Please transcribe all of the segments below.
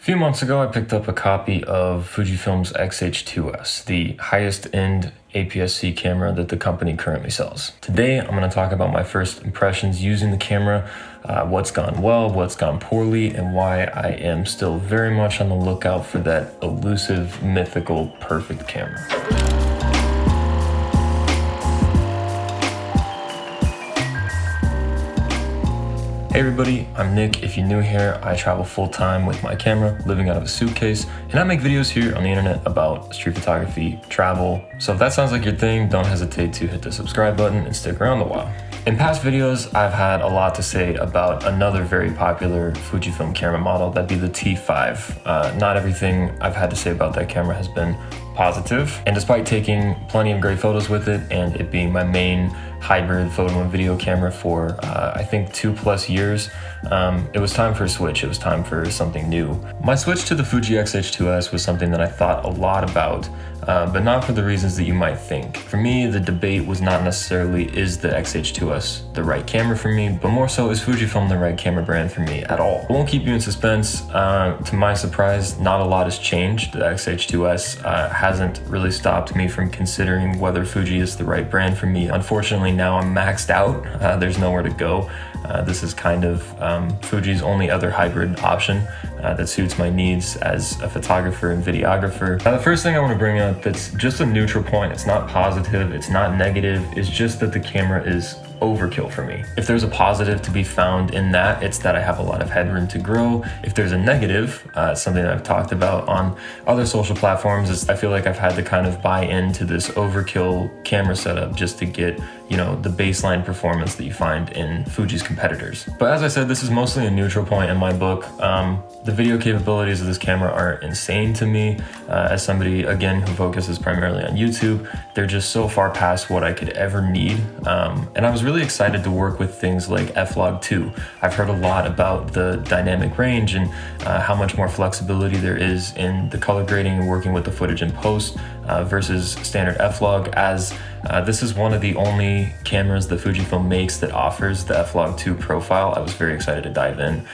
A few months ago, I picked up a copy of Fujifilm's X-H2s, the highest end aps-c camera that the company currently sells. Today, I'm going to talk about my first impressions using the camera, what's gone well, what's gone poorly, and why I am still very much on the lookout for that elusive, mythical, perfect camera. Hey everybody, I'm Nick. If you're new here, I travel full-time with my camera, living out of a suitcase, and I make videos here on the internet about street photography, travel. So if that sounds like your thing, don't hesitate to hit the subscribe button and stick around a while. In past videos, I've had a lot to say about another very popular Fujifilm camera model, that'd be the T5. Not everything I've had to say about that camera has been positive, and despite taking plenty of great photos with it and it being my main hybrid photo and video camera for I think 2+ years, it was time for a switch. It was time for something new. My switch to the Fuji X-H2s was something that I thought a lot about, but not for the reasons that you might think. For me, the debate was not necessarily is the X-H2s the right camera for me, but more so is Fujifilm the right camera brand for me at all. I won't keep you in suspense. To my surprise, not a lot has changed. The X-H2s hasn't really stopped me from considering whether Fuji is the right brand for me. Unfortunately, now I'm maxed out. There's nowhere to go. This is kind of Fuji's only other hybrid option that suits my needs as a photographer and videographer. Now, the first thing I want to bring up that's just a neutral point, it's not positive, it's not negative, is just that the camera is overkill for me. If there's a positive to be found in that, it's that I have a lot of headroom to grow. If there's a negative, something that I've talked about on other social platforms, is I feel like I've had to kind of buy into this overkill camera setup just to get, you know, the baseline performance that you find in Fuji's competitors. But as I said, this is mostly a neutral point in my book. The video capabilities of this camera are insane to me. As somebody, again, who focuses primarily on YouTube, they're just so far past what I could ever need. And I was really excited to work with things like F-Log2. I've heard a lot about the dynamic range and how much more flexibility there is in the color grading and working with the footage in post versus standard F-Log, as this is one of the only cameras that Fujifilm makes that offers the F-Log2 profile. I was very excited to dive in.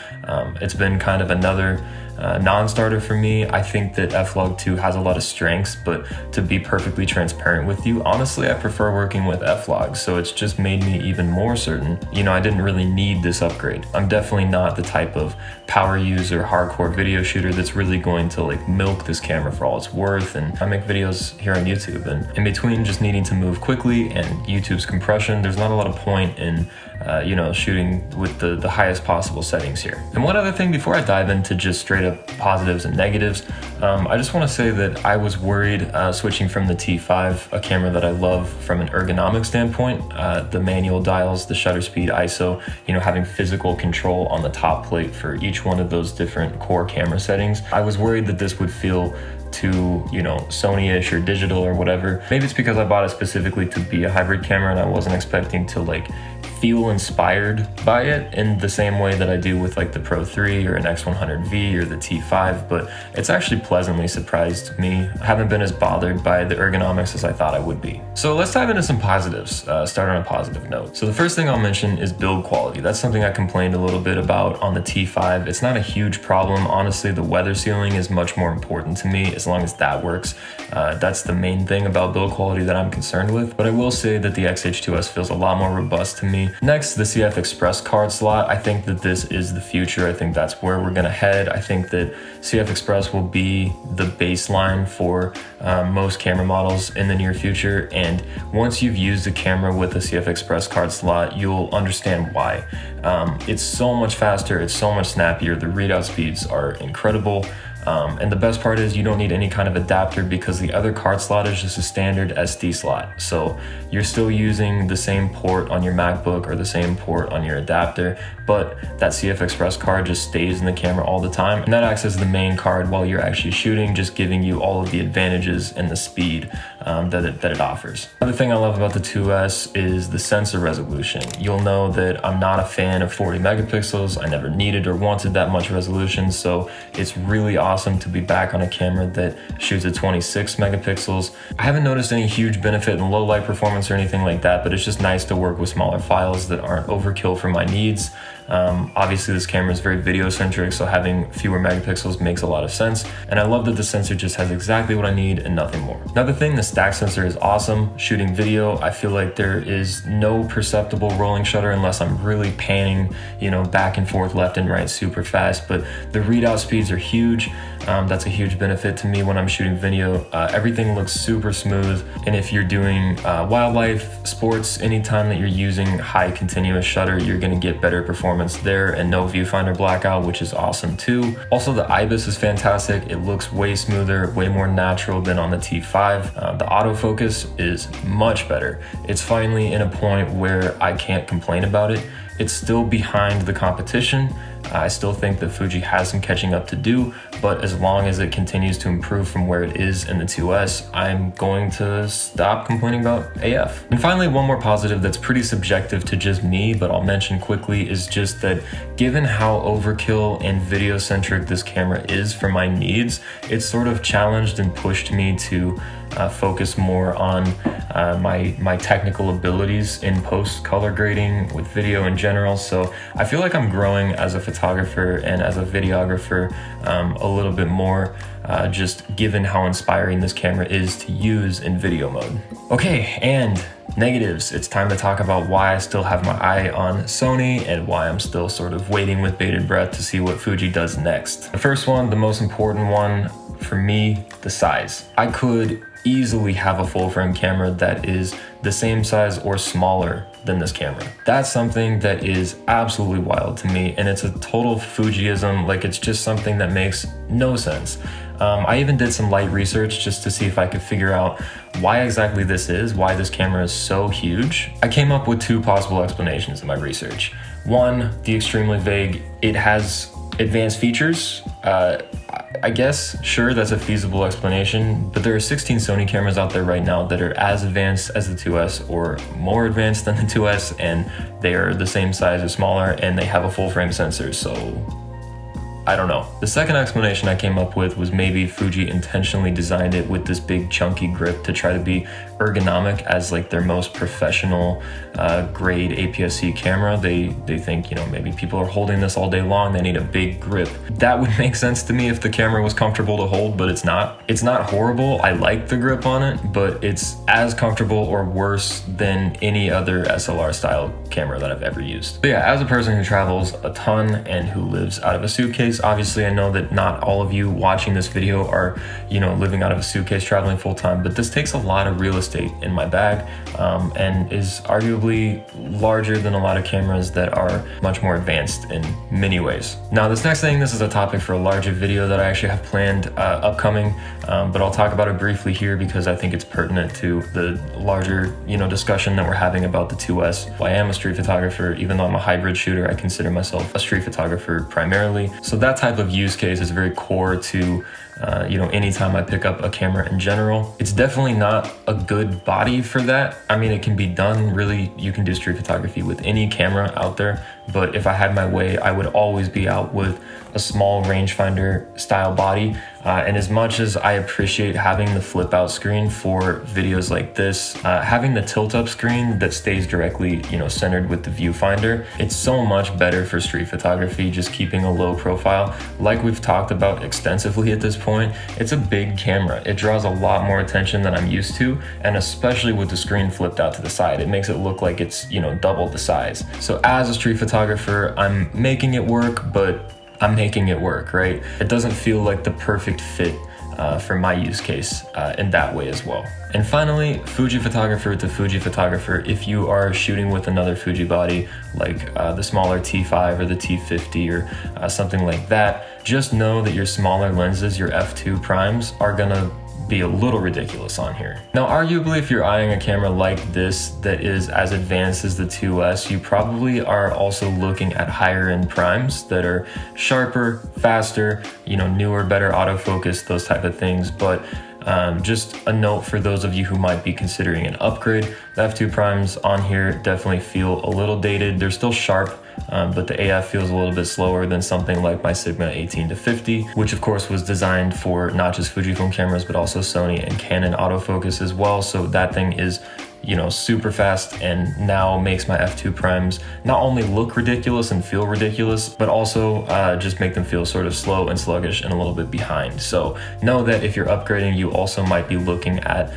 It's been kind of another non-starter for me. I think that F-Log2 has a lot of strengths, but to be perfectly transparent with you, honestly, I prefer working with F-Log, so it's just made me even more certain, you know, I didn't really need this upgrade. I'm definitely not the type of power user, hardcore video shooter that's really going to like milk this camera for all it's worth, and I make videos here on YouTube, and in between just needing to move quickly and YouTube's compression, there's not a lot of point in you know, shooting with the highest possible settings here. And one other thing before I dive into just straight up positives and negatives, I just want to say that I was worried switching from the T5, a camera that I love from an ergonomic standpoint, the manual dials, the shutter speed, ISO, you know, having physical control on the top plate for each one of those different core camera settings. I was worried that this would feel too, you know, Sony-ish or digital or whatever. Maybe it's because I bought it specifically to be a hybrid camera and I wasn't expecting to like feel inspired by it in the same way that I do with like the Pro 3 or an X100V or the T5, but it's actually pleasantly surprised me. I haven't been as bothered by the ergonomics as I thought I would be. So let's dive into some positives, start on a positive note. So the first thing I'll mention is build quality. That's something I complained a little bit about on the T5. It's not a huge problem. Honestly, the weather sealing is much more important to me as long as that works. That's the main thing about build quality that I'm concerned with, but I will say that the X-H2s feels a lot more robust to me. Next, the CF Express card slot. I think that this is the future. I think that's where we're gonna head. I think that CF Express will be the baseline for most camera models in the near future. And once you've used a camera with a CF Express card slot, you'll understand why. It's so much faster, it's so much snappier. The readout speeds are incredible. And the best part is you don't need any kind of adapter because the other card slot is just a standard SD slot. So you're still using the same port on your MacBook or the same port on your adapter, but that CF Express card just stays in the camera all the time. And that acts as the main card while you're actually shooting, just giving you all of the advantages and the speed that it offers. Another thing I love about the 2S is the sensor resolution. You'll know that I'm not a fan of 40 megapixels. I never needed or wanted that much resolution, so it's really awesome to be back on a camera that shoots at 26 megapixels. I haven't noticed any huge benefit in low light performance or anything like that, but it's just nice to work with smaller files that aren't overkill for my needs. Obviously this camera is very video centric, so having fewer megapixels makes a lot of sense. And I love that the sensor just has exactly what I need and nothing more. Another thing, the stack sensor is awesome. Shooting video, I feel like there is no perceptible rolling shutter unless I'm really panning, you know, back and forth, left and right super fast, but the readout speeds are huge. That's a huge benefit to me when I'm shooting video. Everything looks super smooth, and if you're doing wildlife, sports, anytime that you're using high continuous shutter, you're gonna get better performance there and no viewfinder blackout, which is awesome too. Also, the IBIS is fantastic. It looks way smoother, way more natural than on the T5. The autofocus is much better. It's finally in a point where I can't complain about it. It's still behind the competition. I still think that Fuji has some catching up to do, but as long as it continues to improve from where it is in the 2S, I'm going to stop complaining about AF. And finally, one more positive that's pretty subjective to just me, but I'll mention quickly, is just that given how overkill and video-centric this camera is for my needs, it's sort of challenged and pushed me to focus more on my technical abilities in post color grading with video in general. So I feel like I'm growing as a photographer and as a videographer a little bit more, just given how inspiring this camera is to use in video mode. Okay, and negatives. It's time to talk about why I still have my eye on Sony and why I'm still sort of waiting with bated breath to see what Fuji does next. The first one, the most important one for me, the size. I could easily have a full frame camera that is the same size or smaller than this camera. That's something that is absolutely wild to me, and it's a total Fujiism. Like, it's just something that makes no sense. I even did some light research just to see if I could figure out why exactly this is, why this camera is so huge. I came up with two possible explanations in my research. One, the extremely vague, it has advanced features. I guess, sure, that's a feasible explanation, but there are 16 Sony cameras out there right now that are as advanced as the 2S or more advanced than the 2S, and they are the same size or smaller, and they have a full frame sensor, so I don't know. The second explanation I came up with was maybe Fuji intentionally designed it with this big chunky grip to try to be ergonomic as like their most professional grade aps-c camera. They think, you know, maybe people are holding this all day long, they need a big grip. That would make sense to me if the camera was comfortable to hold, but it's not. It's not horrible. I like the grip on it, but it's as comfortable or worse than any other SLR style camera that I've ever used. But yeah, as a person who travels a ton and who lives out of a suitcase, obviously I know that not all of you watching this video are, you know, living out of a suitcase traveling full time, but this takes a lot of real estate in my bag and is arguably larger than a lot of cameras that are much more advanced in many ways. Now this next thing, this is a topic for a larger video that I actually have planned upcoming, but I'll talk about it briefly here because I think it's pertinent to the larger, you know, discussion that we're having about the 2S. I am a street photographer. Even though I'm a hybrid shooter, I consider myself a street photographer primarily. So that type of use case is very core to you know, anytime I pick up a camera in general. It's definitely not a good body for that. I mean, it can be done, really, you can do street photography with any camera out there, but if I had my way, I would always be out with a small rangefinder style body. And as much as I appreciate having the flip out screen for videos like this, having the tilt up screen that stays directly, you know, centered with the viewfinder, it's so much better for street photography, just keeping a low profile. Like we've talked about extensively at this point, it's a big camera. It draws a lot more attention than I'm used to, and especially with the screen flipped out to the side, it makes it look like it's, you know, double the size. So as a street photographer, I'm making it work, but I'm making it work, right? It doesn't feel like the perfect fit for my use case in that way as well. And finally, Fuji photographer to Fuji photographer, if you are shooting with another Fuji body like the smaller T5 or the T50 or something like that, just know that your smaller lenses, your f2 primes, are gonna be a little ridiculous on here. Now, arguably, if you're eyeing a camera like this that is as advanced as the 2S, you probably are also looking at higher end primes that are sharper, faster, you know, newer, better autofocus, those type of things. But just a note for those of you who might be considering an upgrade, the f2 primes on here definitely feel a little dated. They're still sharp, but the AF feels a little bit slower than something like my Sigma 18-50, which of course was designed for not just Fujifilm cameras, but also Sony and Canon autofocus as well. So that thing is, super fast, and now makes my f2 primes not only look ridiculous and feel ridiculous, but also just make them feel sort of slow and sluggish and a little bit behind. So know that if you're upgrading, you also might be looking at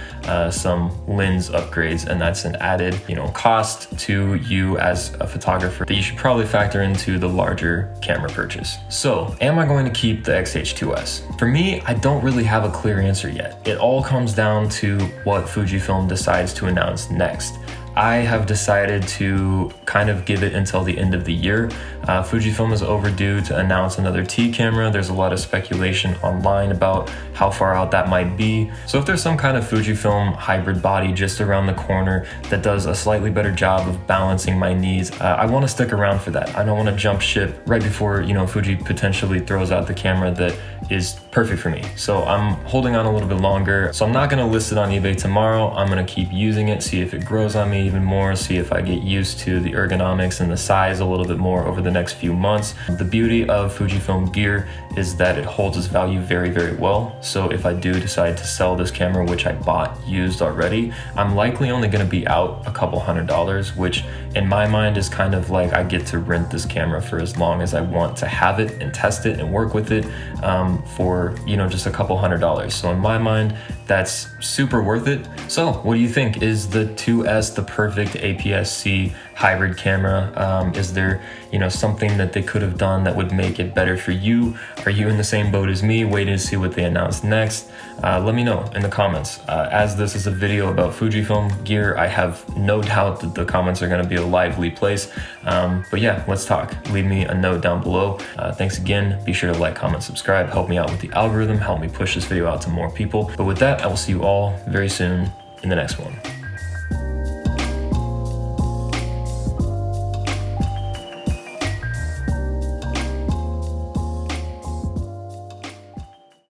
some lens upgrades, and that's an added cost to you as a photographer that you should probably factor into the larger camera purchase. So am I going to keep the X-H2s? For me, I don't really have a clear answer yet. It all comes down to what Fujifilm decides to announce next. I have decided to kind of give it until the end of the year. Fujifilm is overdue to announce another T camera. There's a lot of speculation online about how far out that might be. So if there's some kind of Fujifilm hybrid body just around the corner that does a slightly better job of balancing my needs, I want to stick around for that. I don't want to jump ship right before Fuji potentially throws out the camera that is perfect for me. So I'm holding on a little bit longer. So I'm not going to list it on eBay tomorrow. I'm going to keep using it, see if it grows on me even more, see if I get used to the ergonomics and the size a little bit more over the next few months. The beauty of Fujifilm gear is that it holds its value very, very well. So if I do decide to sell this camera, which I bought used already, I'm likely only going to be out a couple $100s, which in my mind is kind of like I get to rent this camera for as long as I want to have it and test it and work with it for just a couple $100s. So in my mind, that's super worth it. So what do you think? Is the 2S the perfect aps-c hybrid camera? Is there something that they could have done that would make it better for you? Are you in the same boat as me, waiting to see what they announce next? Let me know in the comments. As this is a video about Fujifilm gear, I have no doubt that the comments are going to be a lively place. But yeah, let's talk. Leave me a note down below. Thanks again. Be sure to like, comment, subscribe. Help me out with the algorithm. Help me push this video out to more people. But with that, I will see you all very soon in the next one.